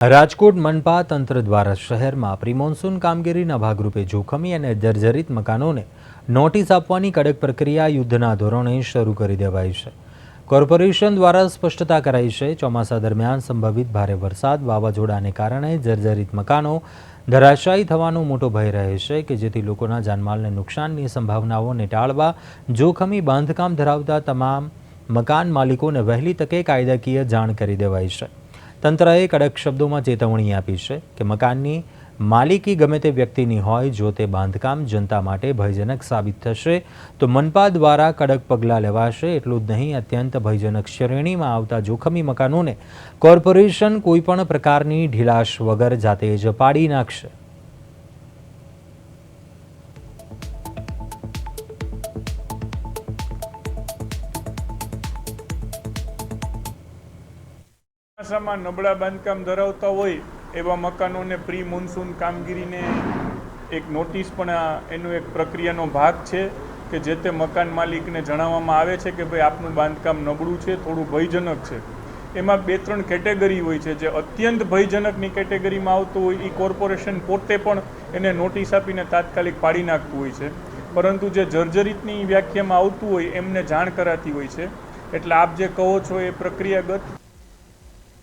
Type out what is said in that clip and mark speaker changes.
Speaker 1: રાજકોટ મનપા તંત્ર દ્વારા શહેરમાં પ્રી-મોન્સૂન કામગીરીના ભાગરૂપે જોખમી અને જર્જરિત મકાનોને નોટિસ આપવાની કડક પ્રક્રિયા યુદ્ધના ધોરણે શરૂ કરી દેવાઈ છે। કોર્પોરેશન દ્વારા સ્પષ્ટતા કરાઈ છે, ચોમાસા દરમિયાન સંભવિત ભારે વરસાદ, વાવાઝોડાને કારણે જર્જરિત મકાનો ધરાશાયી થવાનો મોટો ભય રહે છે કે જેથી લોકોના જાનમાલને નુકસાનની સંભાવનાઓને ટાળવા જોખમી બાંધકામ ધરાવતા તમામ મકાન માલિકોને વહેલી તકે કાયદાકીય જાણ કરી દેવાઈ છે। તંત્રએ કડક શબ્દોમાં ચેતવણી આપી છે કે મકાનની માલિકી ગમે તે વ્યક્તિની હોય, જો તે બાંધકામ જનતા માટે ભયજનક સાબિત થશે તો મનપા દ્વારા કડક પગલાં લેવાશે। એટલું જ નહીં, અત્યંત ભયજનક શ્રેણીમાં આવતા જોખમી મકાનોને કોર્પોરેશન કોઈપણ પ્રકારની ઢીલાશ વગર જાતે જ પાડી નાખશે।
Speaker 2: ચોમાસામાં નબળા બાંધકામ ધરાવતા હોય એવા મકાનોને પ્રી મોન્સૂન કામગીરીને એક નોટિસ પણ એનો એક પ્રક્રિયાનો ભાગ છે કે જે તે મકાન માલિકને જણાવવામાં આવે છે કે ભાઈ આપનું બાંધકામ નબળું છે, થોડું ભયજનક છે। એમાં 2-3 કેટેગરી હોય છે। જે અત્યંત ભયજનકની કેટેગરીમાં આવતું હોય એ કોર્પોરેશન પોતે પણ એને નોટિસ આપીને તાત્કાલિક પાડી નાખતું હોય છે, પરંતુ જે જર્જરિતની વ્યાખ્યામાં આવતું હોય એમને જાણ કરાતી હોય છે। એટલે આપ જે કહો છો એ પ્રક્રિયાગત